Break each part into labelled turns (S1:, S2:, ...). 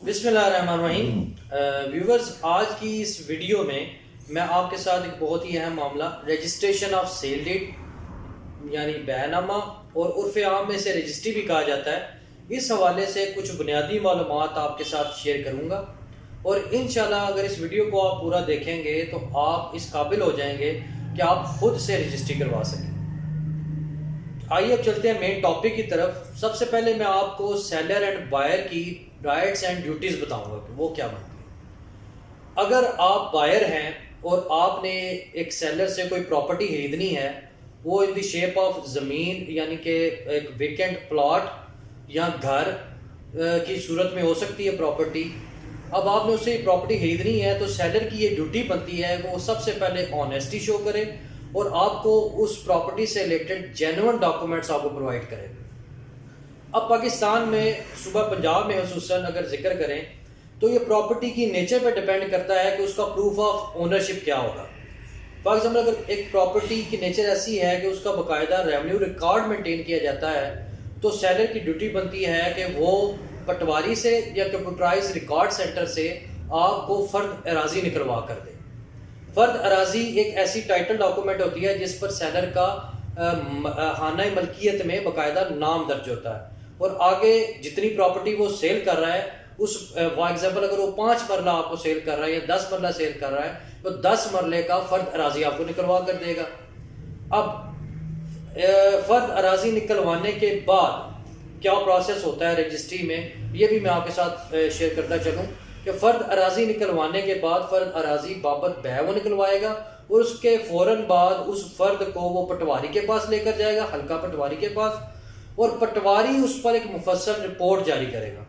S1: बिस्मिल्लाहिर्रहमानिर्रहीम। व्यूवर्स, आज की इस वीडियो में मैं आपके साथ एक बहुत ही अहम मामला रजिस्ट्रेशन ऑफ सेल डीड यानी बैनामा और उर्फ़ आम में इसे रजिस्ट्री भी कहा जाता है, इस हवाले से कुछ बुनियादी मालूमात आपके साथ शेयर करूंगा। और इंशाल्लाह अगर इस वीडियो को आप पूरा देखेंगे तो आप इस काबिल हो जाएंगे कि आप खुद से रजिस्ट्री करवा सकें। आइए अब चलते हैं मेन टॉपिक की तरफ। सबसे पहले मैं आपको सेलर एंड बायर की राइट्स एंड ड्यूटीज़ बताऊंगा कि वो क्या बनती है। अगर आप बायर हैं और आपने एक सेलर से कोई प्रॉपर्टी खरीदनी है, वो इन द शेप ऑफ ज़मीन यानी कि एक वेकेंट प्लॉट या घर की सूरत में हो सकती है प्रॉपर्टी। अब आपने उससे प्रॉपर्टी खरीदनी है तो सेलर की ये ड्यूटी बनती है कि वो सबसे पहले ऑनेस्टी शो करे और आपको उस प्रॉपर्टी से रिलेटेड जेन्युइन डॉक्यूमेंट्स आपको प्रोवाइड करें। अब पाकिस्तान में सुबह पंजाब में खसूसन अगर जिक्र करें तो ये प्रॉपर्टी की नेचर पर डिपेंड करता है कि उसका प्रूफ ऑफ ओनरशिप क्या होगा। फॉर एग्जाम्पल, अगर एक प्रॉपर्टी की नेचर ऐसी है कि उसका बाकायदा रेवेन्यू रिकॉर्ड मेंटेन किया जाता है तो सेलर की ड्यूटी बनती है कि वो पटवारी से या कंप्यूटराइज रिकॉर्ड सेंटर से आपको फ़र्द अराजी निकलवा कर दे। फ़र्द अराजी एक ऐसी टाइटल डॉक्यूमेंट होती है जिस पर सेलर का हाना मलकियत में बाकायदा नाम दर्ज होता है और आगे जितनी प्रॉपर्टी वो सेल कर रहा है उस फॉर एग्जाम्पल अगर वो 5 मरला आपको सेल कर रहा है या 10 मरला सेल कर रहा है तो 10 मरले का फ़र्द अराजी आपको निकलवा कर देगा। अब फ़र्द अराजी निकलवाने के बाद क्या प्रोसेस होता है रजिस्ट्री में, ये भी मैं आपके साथ शेयर करता चलूँ कि फ़र्द अराजी निकलवाने के बाद फ़र्द अराजी बाबत बै वो निकलवाएगा और उसके फ़ौरन बाद उस फ़र्द को वो पटवारी के पास लेकर जाएगा, हल्का पटवारी के पास, और पटवारी उस पर एक मुफस्सल रिपोर्ट जारी करेगा।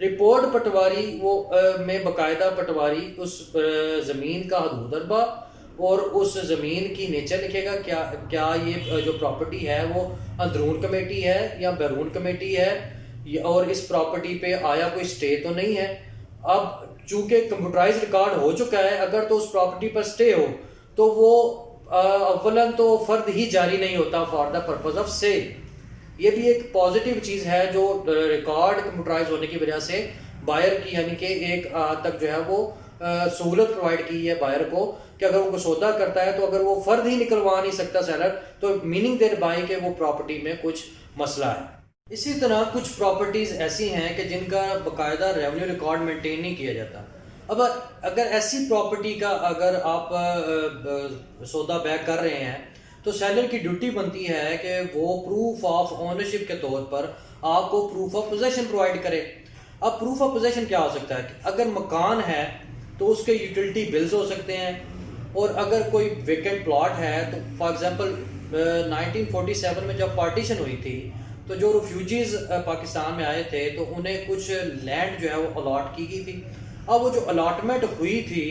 S1: रिपोर्ट पटवारी वो में बाकायदा पटवारी उस ज़मीन का हदूद अरबा और उस ज़मीन की नेचर लिखेगा, क्या ये जो प्रॉपर्टी है वो अंदरून कमेटी है या बैरून कमेटी है और इस प्रॉपर्टी पे आया कोई स्टे तो नहीं है। अब चूंकि कंप्यूटराइज रिकॉर्ड हो चुका है, अगर तो उस प्रॉपर्टी पर स्टे हो तो वो अव्वलन तो फ़र्द ही जारी नहीं होता for the purpose of sale. ये भी एक पॉजिटिव चीज़ है जो रिकॉर्ड कंप्यूटराइज होने की वजह से बायर की यानी कि एक तक जो है वो सहूलत प्रोवाइड की है बायर को कि अगर वो सौदा करता है तो अगर वो फ़र्द ही निकलवा नहीं सकता सेलर तो मीनिंग देयर बाय के वो प्रॉपर्टी में कुछ मसला है। इसी तरह कुछ प्रॉपर्टीज़ ऐसी हैं कि जिनका बाकायदा रेवेन्यू रिकॉर्ड मेंटेन नहीं किया जाता। अब अगर ऐसी प्रॉपर्टी का अगर आप सौदा बैक कर रहे हैं तो सेलर की ड्यूटी बनती है कि वो प्रूफ ऑफ ओनरशिप के तौर पर आपको प्रूफ ऑफ पोजेशन प्रोवाइड करे। अब प्रूफ ऑफ पोजेशन क्या हो सकता है कि अगर मकान है तो उसके यूटिलिटी बिल्स हो सकते हैं, और अगर कोई वेकेंट प्लॉट है तो फॉर एग्जांपल 1947 में जब पार्टीशन हुई थी तो जो रिफ्यूजीज पाकिस्तान में आए थे तो उन्हें कुछ लैंड जो है वो अलॉट की गई थी। अब वो जो अलॉटमेंट हुई थी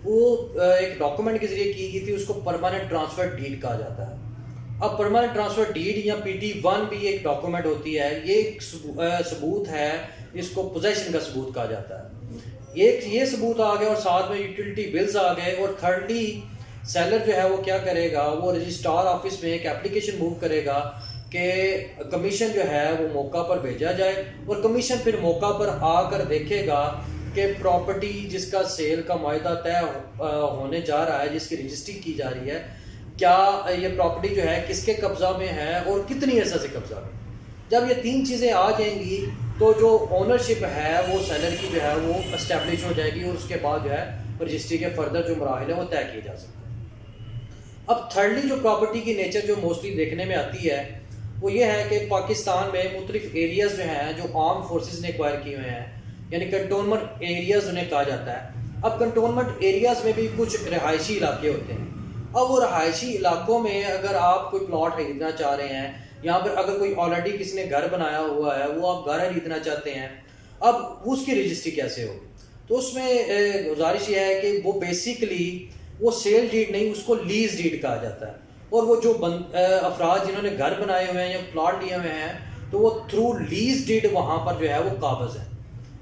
S1: वो एक डॉक्यूमेंट के जरिए की गई थी, उसको परमानेंट ट्रांसफर डीड कहा जाता है। अब परमानेंट ट्रांसफर डीड या PT1 भी एक डॉक्यूमेंट होती है, ये एक सबूत है, इसको पोजेशन का सबूत कहा जाता है। एक ये सबूत आ गया और साथ में यूटिलिटी बिल्स आ गए, और थर्डली सेलर जो है वो क्या करेगा, वो रजिस्ट्रार ऑफिस में एक एप्लीकेशन मूव करेगा कि कमीशन जो है वो मौका पर भेजा जाए, और कमीशन फिर मौका पर आकर देखेगा कि प्रॉपर्टी जिसका सेल का मायदा तय होने जा रहा है, जिसकी रजिस्ट्री की जा रही है, क्या ये प्रॉपर्टी जो है किसके कब्जा में है और कितनी अर्सा से कब्जा में। जब ये 3 चीज़ें आ जाएंगी तो जो ओनरशिप है वो सेलर की जो है वो एस्टेब्लिश हो जाएगी और उसके बाद जो है रजिस्ट्री के फर्दर जो मराहल है वो तय किए जा सकते हैं। अब थर्डली जो प्रॉपर्टी की नेचर जो मोस्टली देखने में आती है वो ये है कि पाकिस्तान में मुख्तलिफ एरियाज जो हैं जो आर्म फोर्सेस ने एक्वायर किए हुए हैं, यानी कंटोनमेंट एरियाज उन्हें कहा जाता है। अब कंटोनमेंट एरियाज में भी कुछ रिहायशी इलाके होते हैं। अब वो रिहायशी इलाकों में अगर आप कोई प्लॉट खरीदना चाह रहे हैं, यहाँ पर अगर कोई ऑलरेडी किसी ने घर बनाया हुआ है वो आप घर खरीदना चाहते हैं, अब उसकी रजिस्ट्री कैसे होगी, तो उसमें गुजारिश ये है कि वो बेसिकली वो सेल डीड नहीं, उसको लीज डीड कहा जाता है। और वो जो अफराद जिन्होंने घर बनाए हुए हैं या प्लॉट लिए हुए हैं तो वो थ्रू लीज डीड वहाँ पर जो है वो काबज है।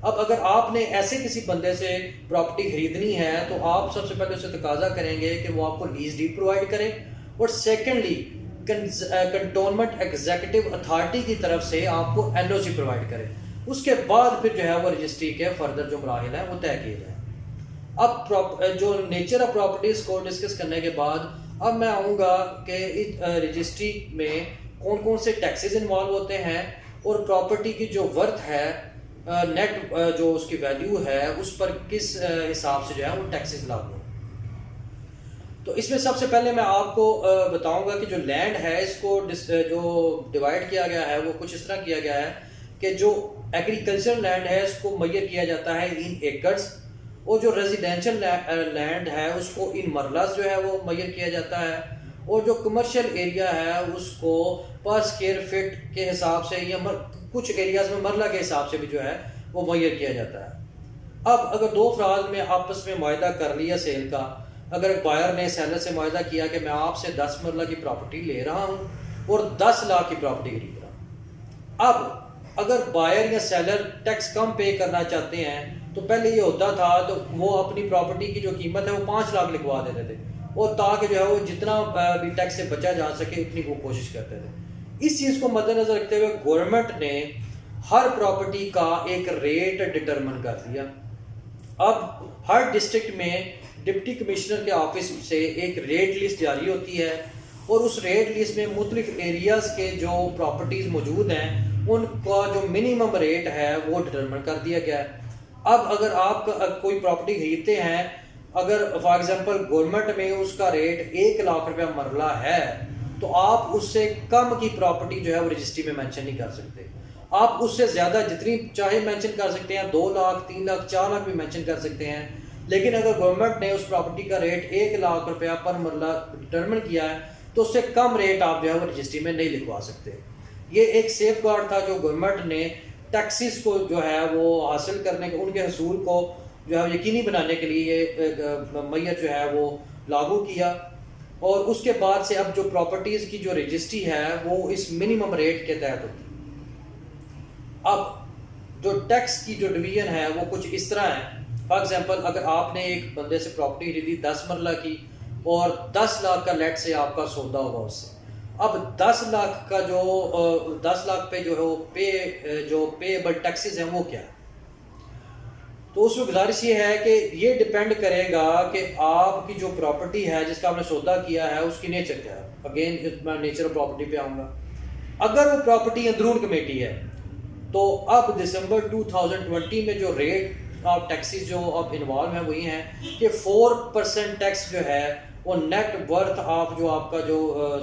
S1: अब अगर आपने ऐसे किसी बंदे से प्रॉपर्टी खरीदनी है तो आप सबसे पहले उससे तकाजा करेंगे कि वो आपको लीज डीड प्रोवाइड करे, और सेकेंडली कंटोनमेंट एग्जीक्यूटिव अथॉरिटी की तरफ से आपको NOC प्रोवाइड करे। उसके बाद फिर जो है वो रजिस्ट्री के फर्दर जो मराहिल हैं वो तय किए जाए। अब जो नेचर ऑफ प्रॉपर्टीज़ को डिस्कस करने के बाद अब मैं आऊँगा कि इस रजिस्ट्री में कौन कौन से टैक्सेस इन्वॉल्व होते हैं और प्रॉपर्टी की जो वर्थ है, नेट जो उसकी वैल्यू है, उस पर किस हिसाब से जो है वो टैक्सेस लागू। तो इसमें सबसे पहले मैं आपको बताऊंगा कि जो लैंड है इसको जो डिवाइड किया गया है वो कुछ इस तरह किया गया है कि जो एग्रीकल्चर लैंड है इसको मेजर किया जाता है इन एकड़्स, और जो रेजिडेंशियल लैंड है उसको इन मरलास जो है वो मेजर किया जाता है, और जो कमर्शियल एरिया है उसको पर स्क्वायर फीट के हिसाब से या कुछ एरियाज में मरला के हिसाब से भी जो है वो मेजर किया जाता है। अब अगर दो अफराद में आपस में मुआहदा कर लिया सेल का, अगर बायर ने सेलर से मुआहदा किया कि मैं आपसे 10 मरला की प्रॉपर्टी ले रहा हूँ और 10 लाख की प्रॉपर्टी खरीद रहा हूँ। अब अगर बायर या सेलर टैक्स कम पे करना चाहते हैं तो पहले ये होता था तो वो अपनी प्रॉपर्टी की जो कीमत है वो 5 लाख लिखवा देते थे, और ताकि जो है वो जितना भी टैक्स से बचा जा सके उतनी वो कोशिश करते थे। इस चीज़ को मद्देनजर रखते हुए गवर्नमेंट ने हर प्रॉपर्टी का एक रेट डिटरमिन कर दिया। अब हर डिस्ट्रिक्ट में डिप्टी कमिश्नर के ऑफिस से एक रेट लिस्ट जारी होती है, और उस रेट लिस्ट में मुख्तलिफ एरियाज़ के जो प्रॉपर्टीज़ मौजूद हैं उनका जो मिनिमम रेट है वो डिटरमिन कर दिया गया है। अब अगर आप कोई प्रॉपर्टी खरीदते हैं, अगर फॉर एग्जांपल गवर्नमेंट में उसका रेट 1 लाख रुपया मरला है, तो आप उससे कम की प्रॉपर्टी जो है वो रजिस्ट्री में मेंशन नहीं कर सकते। आप उससे ज़्यादा जितनी चाहे मेंशन कर सकते हैं, 2 लाख 3 लाख 4 लाख भी मेंशन कर सकते हैं, लेकिन अगर गवर्नमेंट ने उस प्रॉपर्टी का रेट 1 लाख रुपया पर मरला डिटरमिन किया है तो उससे कम रेट आप जो है वो रजिस्ट्री में नहीं लिखवा सकते। ये एक सेफ गार्ड था जो गवर्नमेंट ने टैक्सेस को जो है वो हासिल करने के, उनके हसूल को जो है यकीनी बनाने के लिए मैयर जो है वो लागू किया, और उसके बाद से अब जो प्रॉपर्टीज़ की जो रजिस्ट्री है वो इस मिनिमम रेट के तहत होती है। अब जो टैक्स की जो डिवीजन है वो कुछ इस तरह है। फॉर एग्जांपल अगर आपने एक बंदे से प्रॉपर्टी खरीदी 10 मरला की और 10 लाख का लेट से आपका सौदा होगा उससे, अब 10 लाख का जो 10 लाख पे जो है वो जो पेएबल टैक्सेस हैं वो क्या है, तो उसमें गुजारिश ये है कि ये डिपेंड करेगा कि आपकी जो प्रॉपर्टी है जिसका आपने सौदा किया है उसकी नेचर क्या है। अगेन मैं नेचर ऑफ प्रॉपर्टी पे आऊँगा। अगर वो प्रॉपर्टी अंदरून कमेटी है तो अब दिसंबर 2020 में जो रेट ऑफ टैक्सेस जो अब इन्वॉल्व है वो ये हैं कि 4% टैक्स जो है वो नेट वर्थ ऑफ जो आपका जो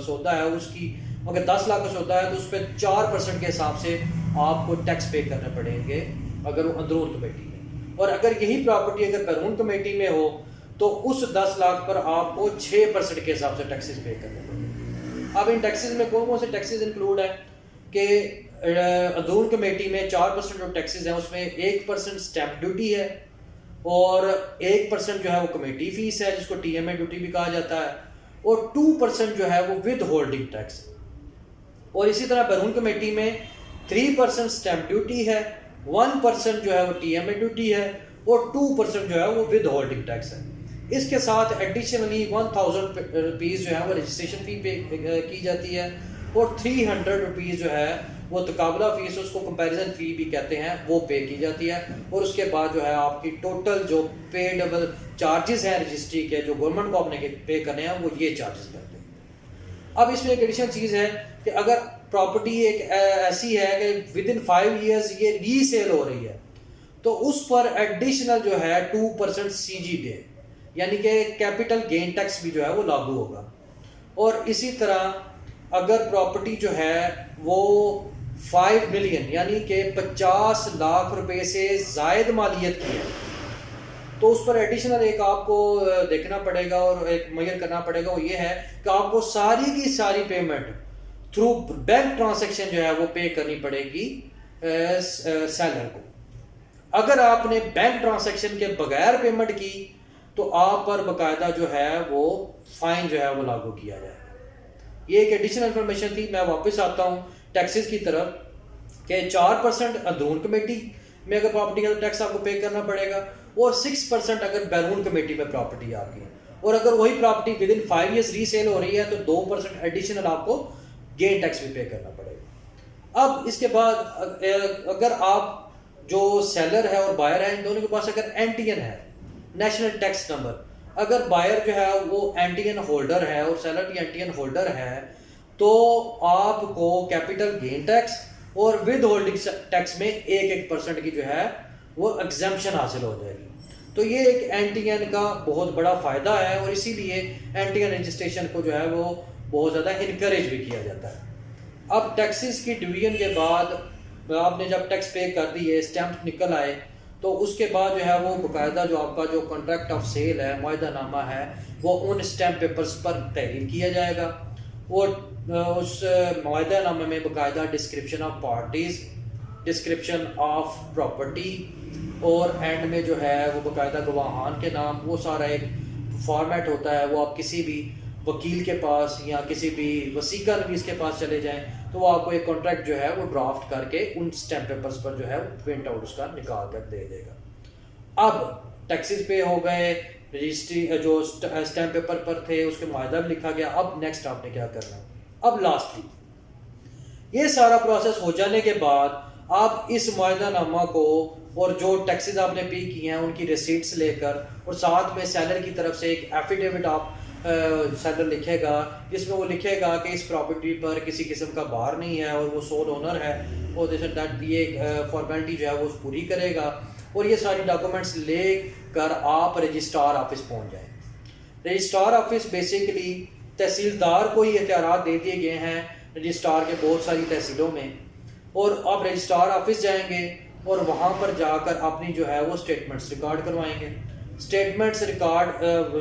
S1: सौदा है उसकी, अगर 10 लाख का सौदा है तो उस पर 4% के हिसाब से आपको टैक्स पे करने पड़ेंगे अगर वो अंदरून कमेटी में, और अगर यही प्रॉपर्टी अगर बैरून कमेटी में हो तो उस 10 लाख पर आपको 6% के हिसाब से टैक्सेस पे करने पड़ेंगे। अब इन टैक्सेस में कौन कौन से टैक्सेस इंक्लूड है कि अंदरून कमेटी में 4% जो टैक्सेस हैं उसमें 1% स्टैंप ड्यूटी है, और 1% जो है वो कमेटी फीस है जिसको TMA ड्यूटी भी कहा जाता है, और 2% जो है वो विद होल्डिंग टैक्स, और इसी तरह बैरून कमेटी में 3% स्टैंप ड्यूटी है, 1% जो है वो TMA ड्यूटी है, और 2% जो है वो विद होल्डिंग टैक्स है। इसके साथ एडिशनली 1000 रुपीज़ जो है वो रजिस्ट्रेशन फी पे की जाती है, और 300 रुपीज़ जो है वो तकाबला फीस, उसको कंपैरिजन फ़ी भी कहते हैं, वो पे की जाती है, और उसके बाद जो है आपकी टोटल जो पेडेबल चार्जेस हैं रजिस्ट्री के जो गवर्नमेंट को अपने पे करने हैं वो ये चार्जेस करते हैं। अब इसमें एक एडिशनल चीज़ है कि अगर प्रॉपर्टी एक ऐसी है कि विद इन 5 ईयर्स ये रीसेल हो रही है तो उस पर एडिशनल जो है 2% CGD यानी कि कैपिटल गेन टैक्स भी जो है वो लागू होगा। और इसी तरह अगर प्रॉपर्टी जो है वो 5 मिलियन यानी कि 50 लाख रुपए से जायद मालियत की है तो उस पर एडिशनल एक आपको देखना पड़ेगा और एक मेजर करना पड़ेगा, वो ये है कि आपको सारी की सारी पेमेंट थ्रू बैंक ट्रांजैक्शन जो है वो पे करनी पड़ेगी सेलर को। अगर आपने बैंक ट्रांजैक्शन के बगैर पेमेंट की तो आप पर बकायदा जो है वो फाइन जो है वो लागू किया जाएगा। ये एक एडिशनल इंफॉर्मेशन थी। मैं वापस आता हूँ टैक्सेस की तरफ कि 4% अंदरून कमेटी में अगर प्रॉपर्टी का टैक्स आपको पे करना पड़ेगा, और 6% अगर बैरून कमेटी में प्रॉपर्टी आपकी है, और अगर वही property with in 5 years resale हो रही है तो 2% एडिशनल आपको गेन टैक्स भी पे करना पड़ेगा। अब इसके बाद अगर आप जो सेलर है और बायर है, इन दोनों के पास अगर एनटीएन है, नेशनल टैक्स नंबर, अगर बायर जो है वो एनटीएन होल्डर है और सेलर भी एनटीएन होल्डर है, तो आपको कैपिटल गेन टैक्स और विद होल्डिंग टैक्स में 1% की जो है वो एग्जम्पशन हासिल हो जाएगी। तो ये एक एनटीएन का बहुत बड़ा फ़ायदा है और इसीलिए एनटीएन रजिस्ट्रेशन को जो है वो बहुत ज़्यादा इनकरेज भी किया जाता है। अब टैक्सेस की डिवीजन के बाद आपने जब टैक्स पे कर दी है, स्टैम्प निकल आए, तो उसके बाद जो है वो बाकायदा जो आपका जो कॉन्ट्रैक्ट ऑफ सेल है, मुआहदानामा है, वो उन स्टैम्प पेपर्स पर तहरीर किया जाएगा। वो उस मुआहदानामे में बाकायदा description of parties, description of property और एंड में जो है वो बाकायदा गवाहान के नाम, वो सारा एक फॉर्मेट होता है। वो आप किसी भी वकील के पास या किसी भी वसीका नवीस के पास चले जाएं तो वो आपको एक कॉन्ट्रैक्ट जो है वो ड्राफ्ट करके उन स्टैम्प पेपर्स पर जो है वो प्रिंट आउट उसका निकाल कर दे देगा। अब टैक्सेस पे हो गए, रजिस्ट्री जो स्टैम्प पेपर पर थे उसके मुआहदा भी लिखा गया। अब नेक्स्ट आपने क्या करना है, अब लास्टली ये सारा प्रोसेस हो जाने के बाद आप इस मुआहदानामा को और जो टैक्सेस आपने पे किए हैं उनकी रिसीट्स लेकर और साथ में सेलर की तरफ से एक एफिडेविट आप सेलर लिखेगा जिसमें वो लिखेगा कि इस प्रॉपर्टी पर किसी किस्म का बार नहीं है और वो सोल ओनर है और जैसे दैट ये फॉर्मेलिटी जो है वो पूरी करेगा और ये सारी डॉक्यूमेंट्स लेकर आप रजिस्ट्रार ऑफिस पहुंच जाएं। रजिस्ट्रार ऑफिस बेसिकली तहसीलदार को ही इख्तियारात दे दिए गए हैं रजिस्ट्रार के बहुत सारी तहसीलों में, और आप रजिस्ट्रार ऑफिस जाएंगे और वहाँ पर जाकर अपनी जो है वो स्टेटमेंट्स रिकॉर्ड करवाएंगे। स्टेटमेंट्स रिकॉर्ड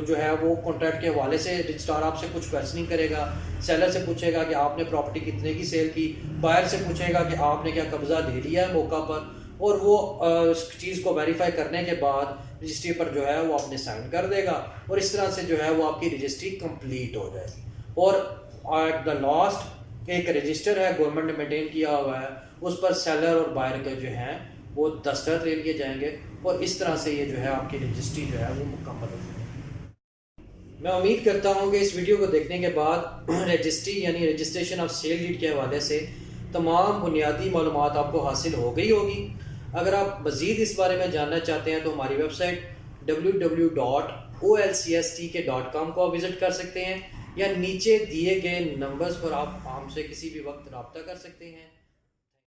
S1: जो है वो कॉन्ट्रैक्ट के हवाले से रजिस्ट्रार आपसे कुछ क्वेश्चनिंग करेगा, सेलर से पूछेगा कि आपने प्रॉपर्टी कितने की सेल की, बायर से पूछेगा कि आपने क्या कब्जा ले लिया है मौका पर, और वो उस चीज़ को वेरीफाई करने के बाद रजिस्ट्री पर जो है वो आपने साइन कर देगा और इस तरह से जो है वो आपकी रजिस्ट्री कंप्लीट हो जाएगी। और एट द लास्ट एक रजिस्टर है गवर्नमेंट ने मेंटेन किया हुआ है, उस पर सेलर और बायर के जो हैं वो दस्तखत ले लिए जाएंगे और इस तरह से ये जो है आपकी रजिस्ट्री जो है वो मुकम्मल हो जाएगी। मैं उम्मीद करता हूँ कि इस वीडियो को देखने के बाद रजिस्ट्री यानी रजिस्ट्रेशन ऑफ सेल डीड के हवाले से तमाम बुनियादी मालूमात आपको हासिल हो गई होगी। अगर आप मज़ीद इस बारे में जानना चाहते हैं तो हमारी वेबसाइट www.olcstk.com को आप विज़िट कर सकते हैं या नीचे दिए गए नंबर्स पर आप हमसे किसी भी वक्त रब्ता कर सकते हैं।